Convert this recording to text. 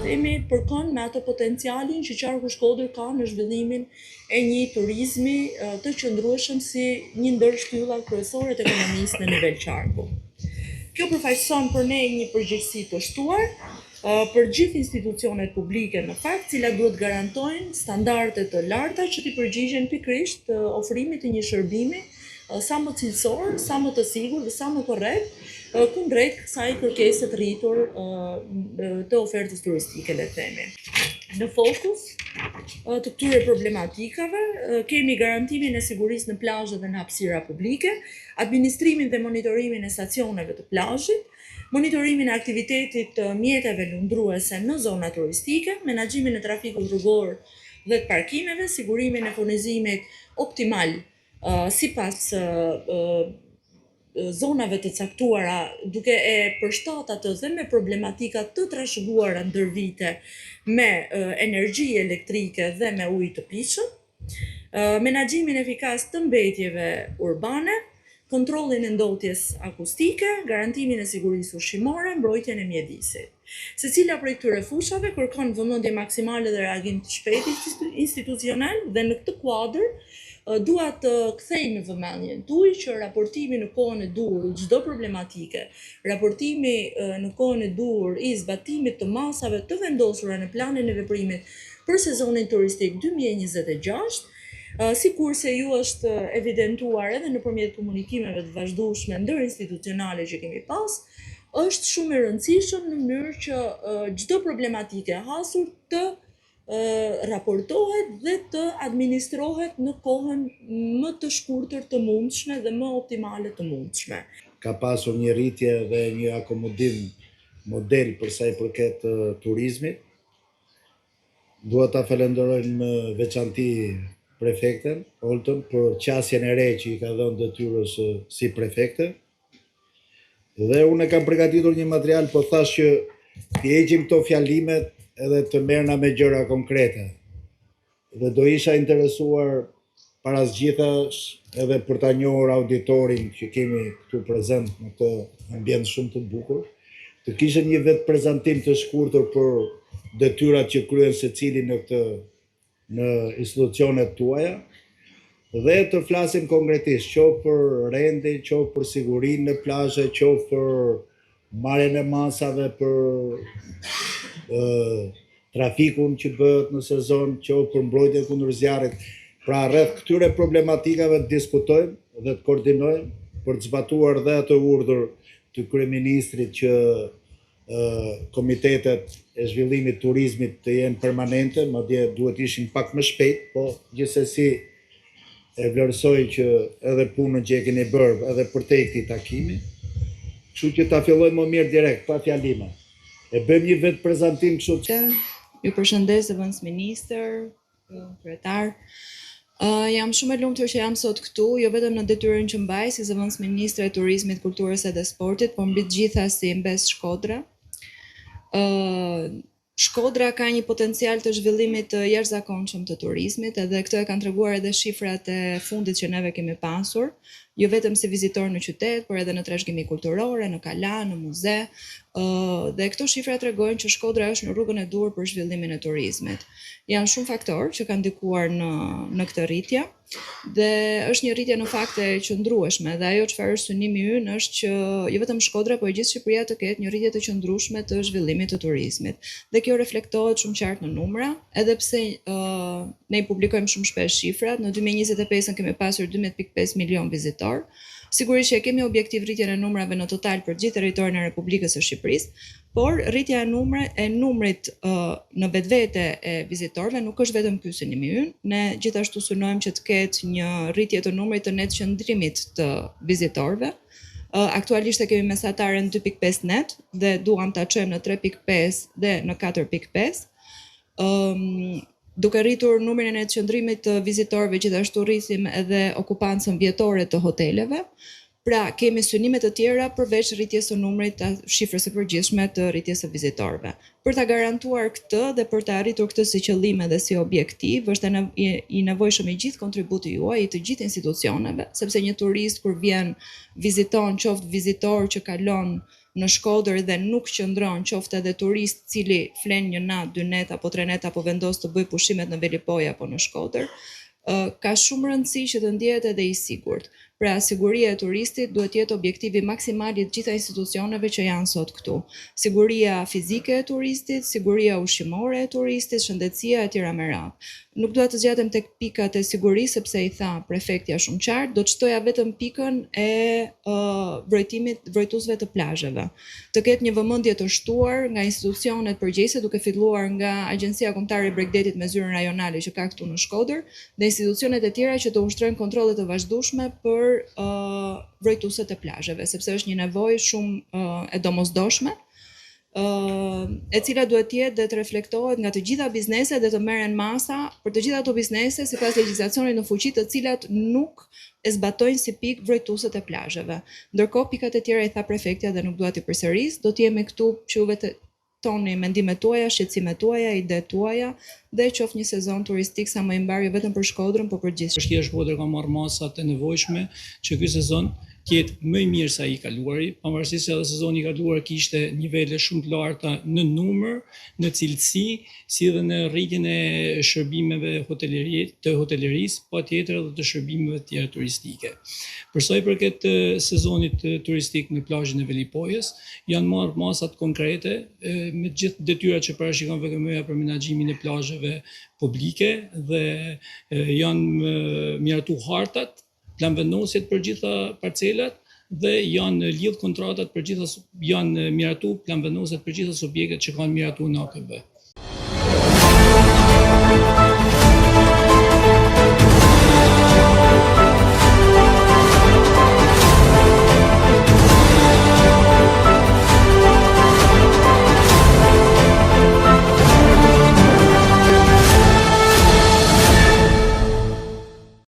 themi përkon me atë potencialin që Qarku Shkodër ka në zhvillimin e një turizmi të qëndrueshëm si një ndër shtyllat kryesore të ekonomisë në nivel qarku. Kjo përfaqëson për ne një përgjegjësi të shtuar për gjithë institucionet publike në fakt, cilat duhet garantojnë standarde të larta që t'i përgjigjen pikërisht ofrimit të një shërbimi sa më cilësor, sa më të sigurt dhe sa më korrekt kundrejt kësaj kërkese të rritur të ofertës turistike, le të themi. Në fokus të këtyre problematikave kemi garantimin e sigurisë në plazhe dhe në hapësira publike, administrimin dhe monitorimin e stacioneve të plazhit, monitorimin e aktivitetit të mjeteve lundruese në zona turistike, menaxhimin e trafikut rrugor dhe të parkimeve, sigurimin e furnizimit optimal sipas zonave të caktuara, duke e përshtatë atë dhe me problematika të trashëguara ndër vite me energji elektrike dhe me ujë të pishëm, menaxhimin efikas të mbetjeve urbane, kontrollin e ndotjes akustike, garantimin e sigurisë ushqimore, mbrojtjen e mjedisit. Secila prej këtyre fushave kërkon vëmendje maksimale dhe reagim të shpejtë institucional dhe në këtë kuadër dua të kthej në vëmendjen tuaj që raportimi në kohën e dur çdo problematike, raportimi në kohën e dur i zbatimit të masave të vendosura në planin e veprimit për sezonin turistik 2026, sikurse ju është evidentuar edhe nëpërmjet komunikimeve të vazhdueshme ndërinstitucionale që kemi pas, është shumë e rëndësishëm në mënyrë që çdo problematike hasur të raportohet dhe të administrohet në kohën më të shkurtër të mundshme dhe më optimale të mundshme. Ka pasur një rritje dhe një akomodim model për sa i përket turizmit. Dua ta falenderoj në veçanti prefekten Oltën për qasjen e re që i ka dhënë detyrës si prefekte. Dhe unë kam përgatitur një material, po thash që t'i heqim këto fjalimet edhe të merrna me gjëra konkrete. Dhe do isha interesuar para zgjithash edhe për ta njohur auditorin që kemi këtu prezent në këtë ambient shumë të bukur, të kishte një vetë prezantim të shkurtër për detyrat që kryen secili në institucionet tuaja dhe të flasim konkretisht, qoftë për rendin, qoftë për sigurinë në plazhe, qoftë për marrjen e masave, për trafikun që bëhet në sezon, qoftë për mbrojtjen kundër zjarrit. Pra rreth këtyre problematikave të diskutojmë dhe të koordinojmë për të zbatuar dhe atë urdhër të kryeministrit që komitetet e zhvillimit turizmit të jenë permanente, madje duhet ishin pak më shpejt, po gjithsesi e vlerësoj që edhe punën që e keni bërë edhe për te këtij takimi. Kështu që ta fillojmë më mirë direkt, pa fjalime. E bëjmë një vetë prezantim kështu që... Ju përshëndes zëvendës ministër, kryetar. Jam shumë e lumtur që jam sot këtu, jo vetëm në detyrën që mbaj si zëvendës ministre e turizmit, kulturës dhe sportit, por mbi të gjitha si mbes Shkodra. Shkodra ka një potencial të zhvillimit të jashtëzakonshëm të turizmit, edhe këto e kanë treguar edhe shifrat e fundit që neve kemi pasur, jo vetëm si vizitor në qytet, por edhe në trashëgimi kulturore, në kala, në muze, dhe këto shifra tregojnë që Shkodra është në rrugën e dur për zhvillimin e turizmit. Janë shumë faktorë që kanë ndikuar në këtë rritje, dhe është një rritje në fakt e qëndrueshme, dhe ajo çfarë është synimi ynë është që jo vetëm Shkodra, por gjithë Shqipëria të ketë një rritje të qëndrueshme të zhvillimit të turizmit. Dhe kjo reflektohet shumë qartë në numra, edhe pse ne publikojmë shumë shpesh shifrat. Në 2025 kemi pasur 12.5 milion vizitor. Sigurisht që kemi objektiv rritjen e numrave në total për gjithë territorin e Republikës së Shqipërisë, por rritja e numrit në vetvete e vizitorëve nuk është vetëm ky synimi ynë. Ne gjithashtu synojmë që të ketë një rritje të numrit të net qëndrimit të vizitorëve. Aktualisht e kemi mesataren 2.5 net dhe duam ta çojmë në 3.5 dhe në 4.5. Duke rritur numrin e net qëndrimit të vizitorëve, gjithashtu rrisim edhe okupancën vjetore të hoteleve. Pra, kemi synime të tjera përveç rritjes së numrit të shifrës së përgjithshme të rritjes së vizitorëve. Për ta garantuar këtë dhe për ta arritur këtë si qëllim dhe si objektiv, është i nevojshëm i gjithë kontributi juaj, i të gjithë institucioneve, sepse një turist kur vjen viziton, qoftë vizitor që kalon në Shkodër dhe nuk qëndron qoftë edhe turist cili flen 1 natë, 2 net apo 3 net apo vendos të bëj pushimet në Velipoj apo në Shkodër, ka shumë rëndësi që të ndihet edhe i sigurt. Pra, siguria e turistit duhet jetë objektivi maksimal i të gjitha institucioneve që janë sot këtu. Siguria fizike e turistit, siguria ushqimore e turistit, shëndetësia e tjera me radhë. Nuk dua të zgjatem tek pikat e sigurisë sepse i tha prefektja shumë qartë, do të shtoja vetëm pikën e vrojtuesve të plazheve. Të ketë një vëmendje të shtuar nga institucionet përgjegjëse, duke filluar nga Agjencia Kombëtare e Bregdetit me zyrën rajonale që ka këtu në Shkodër dhe institucionet e tjera që të ushtrojnë kontrolle të vazhdueshme për vrojtuesit e plazheve, sepse është një nevojë shumë e domosdoshme, e cila duhet të jetë dhe të reflektohet nga të gjitha bizneset dhe të merren masa për të gjitha ato biznese sipas legjislacionit në fuqi të cilat nuk e zbatojnë si pikë vrojtuesit e plazheve. Ndërkohë pikat e tjera i tha prefektja dhe nuk dua t'i përsëris, do të jemi këtu quve të toni mendimet tuaja, shqetësimet tuaja, idetë tuaja dhe qoftë një sezon turistik sa më i mbar jo vetëm për Shkodrën, por për gjithë. Bashkia e Shkodrës ka marrë masat e nevojshme që ky sezon të jetë më i mirë sa i kaluari, pavarësisht se edhe sezoni i kaluar kishte nivele shumë të larta në numër, në cilësi, si edhe në rritjen e shërbimeve të hotelerisë, patjetër edhe të shërbimeve të tjera turistike. Për sa i përket sezonit turistik në plazhin e Velipojës, janë marrë masat konkrete me gjithë detyrat që parashikon VKM-ja për menaxhimin e plazheve publike dhe janë miratuar hartat, planvendosjet për gjitha parcelat dhe janë lidh kontratat për gjitha, janë miratuar planvendosjet për gjitha subjektet që kanë miratuar në AKB.